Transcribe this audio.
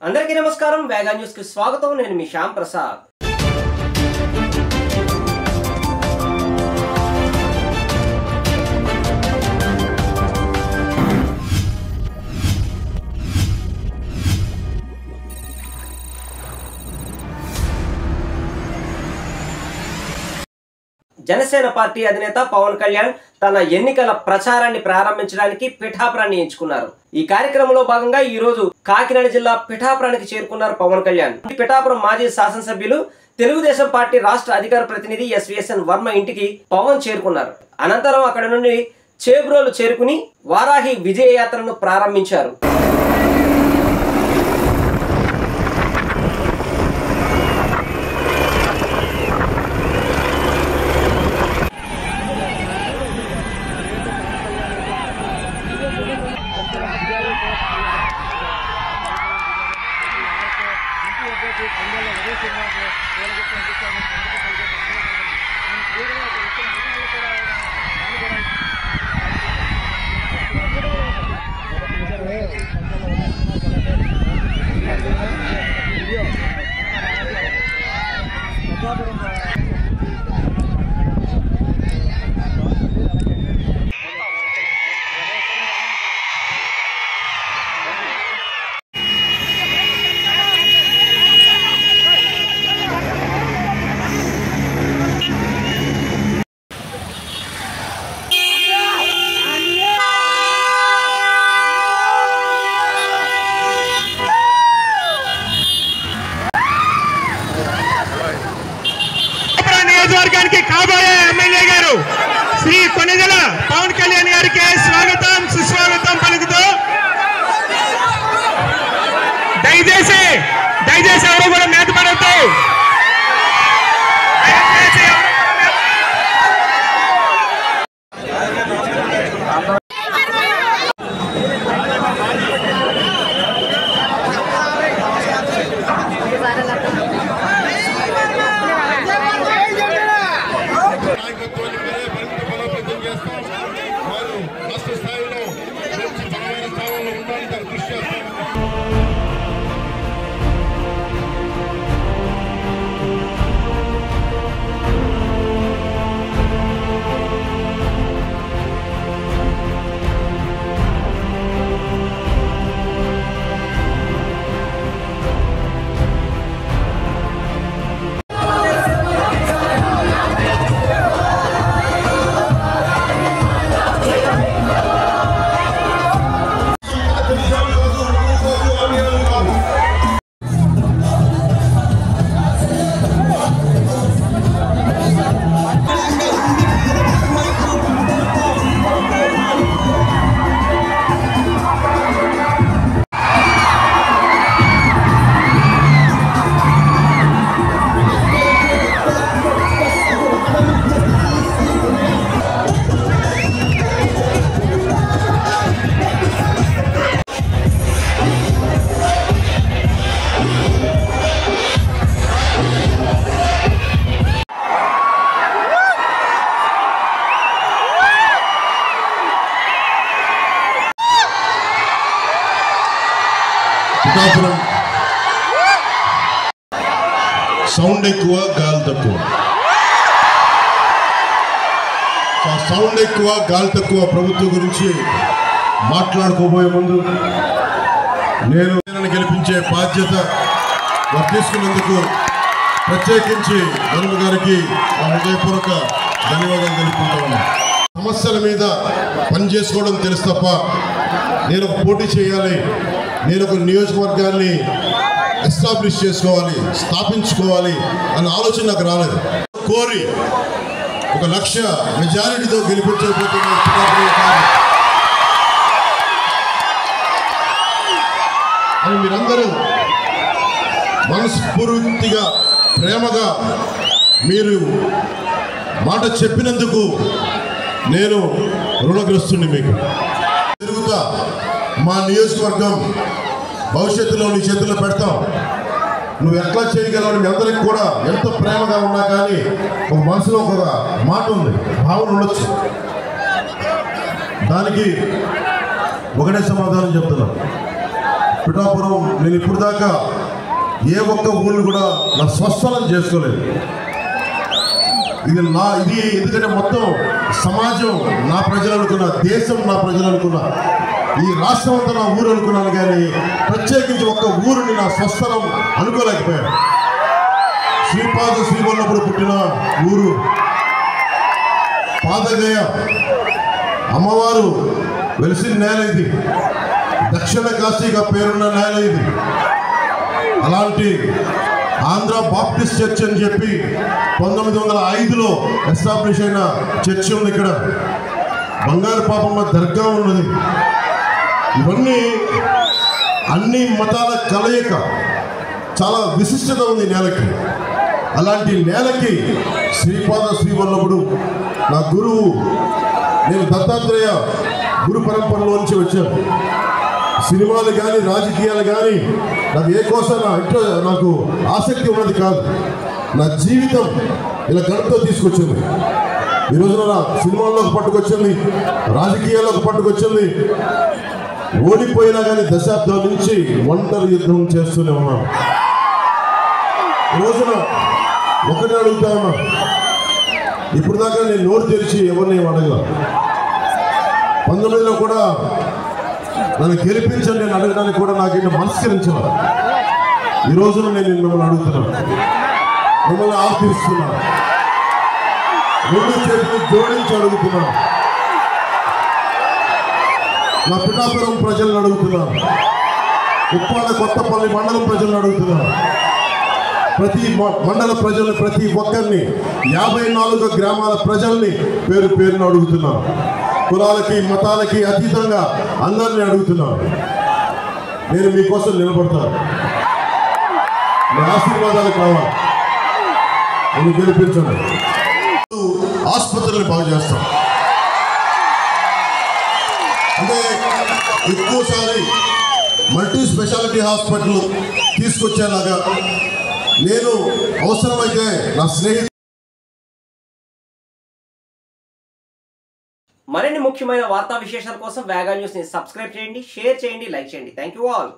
అందరికీ నమస్కారం. వేగా న్యూస్ కి స్వాగతం. నేను మీ శ్యామ్ ప్రసాద్. జనసేన పార్టీ అధినేత పవన్ కళ్యాణ్ తన ఎన్నికల ప్రచారాన్ని ప్రారంభించడానికి పిఠాపురాన్ని ఎంచుకున్నారు. ఈ కార్యక్రమంలో భాగంగా ఈ రోజు కాకినాడ జిల్లా పిఠాపురానికి చేరుకున్నారు పవన్ కళ్యాణ్. పిఠాపురం మాజీ శాసనసభ్యులు తెలుగుదేశం పార్టీ రాష్ట్ర అధికార ప్రతినిధి ఎస్విఎస్ఎన్ వర్మ ఇంటికి పవన్ చేరుకున్నారు. అనంతరం అక్కడ నుండి చేబ్రోలు చేరుకుని వారాహి విజయయాత్రను ప్రారంభించారు. కాబోయే ఎమ్మెల్యే గారు శ్రీ కొణిదెల పవన్ కళ్యాణ్ గారికి స్వాగతం సుస్వాగతం పలుకుతూ దయచేసి ఎవరు కూడా మేతపడద్దు. పిఠాపురం సౌండ్ ఎక్కువ గాలి తక్కువ. సౌండ్ ఎక్కువ గాలి తక్కువ ప్రభుత్వం గురించి మాట్లాడుకోబోయే ముందు నేను గెలిపించే బాధ్యత తీసుకున్నందుకు ప్రత్యేకించి వర్మ గారికి హృదయపూర్వక ధన్యవాదాలు తెలుపుకుంటాను. సమస్యల మీద పనిచేసుకోవడం తెలుసు తప్ప నేను ఒక పోటీ చేయాలి, నేను ఒక నియోజకవర్గాన్ని ఎస్టాబ్లిష్ చేసుకోవాలి, స్థాపించుకోవాలి అన్న ఆలోచన నాకు రాలేదు. కోరి ఒక లక్ష మెజారిటీతో గెలిపించబోతున్న అని మీరందరూ మనస్ఫూర్తిగా ప్రేమగా మీరు మాట చెప్పినందుకు నేను రుణగ్రస్తుని. మీకు తిరుగుతా మా నియోజకవర్గం భవిష్యత్తులో నీ చేతుల్లో పెడతాం. నువ్వు ఎట్లా చేయగలవు? మీ అందరికి కూడా ఎంత ప్రేమగా ఉన్నా కానీ ఒక మనసులో ఒక మాట ఉంది, భావన ఉండొచ్చు. దానికి ఒకటే సమాధానం చెప్తున్నాం. పిఠాపురం నేను ఇప్పుడు దాకా ఏ ఒక్క ఊళ్ళు కూడా నా స్వస్థలం చేసుకోలేదు. ఇది ఎందుకంటే మొత్తం సమాజం నా ప్రజలు అనుకున్నా, దేశం నా ప్రజలు అనుకున్నా, ఈ రాష్ట్రం అంతా నా ఊరు అనుకున్నాను, కానీ ప్రత్యేకించి ఒక్క ఊరిని నా స్వస్థలం అనుకోలేకపోయాను. శ్రీపాద శ్రీవల్లభుడు పుట్టిన ఊరు పాదగయ, అమ్మవారు వెలిసిన నేల ఇది, దక్షిణ కాశీగా పేరున్న నేల ఇది. అలాంటి ఆంధ్ర బాప్టిస్ట్ చర్చ్ అని చెప్పి 1905లో ఎస్టాబ్లిష్ అయిన చర్చ్ ఉంది. ఇక్కడ బంగారు పాపమ్మ దర్గా ఉన్నది. ఇవన్నీ అన్ని మతాల కలయిక, చాలా విశిష్టత ఉంది నేలకి. అలాంటి నేలకి శ్రీపాద శ్రీవల్లభుడు నా గురువు. నేను దత్తాత్రేయ గురు పరంపరలోంచి వచ్చాను. సినిమాలు కానీ రాజకీయాలు కానీ నాకు ఏ కోసం నాకు ఆసక్తి ఉన్నది కాదు. నా జీవితం ఇలా గడుపుతో తీసుకొచ్చింది. ఈ రోజున నా సినిమాల్లోకి పట్టుకొచ్చింది, రాజకీయాల్లోకి పట్టుకొచ్చింది. ఓడిపోయినా కానీ దశాబ్దాల నుంచి ఒంటరి యుద్ధం చేస్తూనే ఉన్నాను. ఈ రోజున ఒకటే అడుగుతా ఉన్నా, ఇప్పుడు దాకా నేను నోరు తెరిచి ఎవరిని అడగల. 19లో కూడా నన్ను గెలిపించండి నేను అడగడానికి కూడా నాకేంటి మనస్కరించాను. ఈ రోజున నేను మిమ్మల్ని అడుగుతున్నాను, మిమ్మల్ని ఆర్థిస్తున్నాను, 2 చేతులు జోడించి అడుగుతున్నాను. నా పిఠాపురం ప్రజలను అడుగుతున్నాను, ఉప్పాడ కొత్తపల్లి మండలం ప్రజలను అడుగుతున్నాను, ప్రతి మండల ప్రజల్ని, ప్రతి ఒక్కరిని, 54 గ్రామాల ప్రజల్ని పేరు పేరును అడుగుతున్నాను. కులాలకి మతాలకి అతీతంగా అందరినీ అడుగుతున్నాను. నేను మీకోసం నిలబడతాను. మీ ఆశీర్వాదాలు కావాలి, నన్ను గెలిపించండి. ఆసుపత్రులను బాగు చేస్తాం. అంటే ఎక్కువసారి మల్టీ స్పెషాలిటీ హాస్పిటల్ తీసుకొచ్చేలాగా నేను అవసరమైతే నా స్నేహితులు. మరిన్ని ముఖ్యమైన వార్తా విశేషాల కోసం వేగా న్యూస్ ని సబ్స్క్రైబ్ చేయండి, షేర్ చేయండి, లైక్ చేయండి. Thank you all.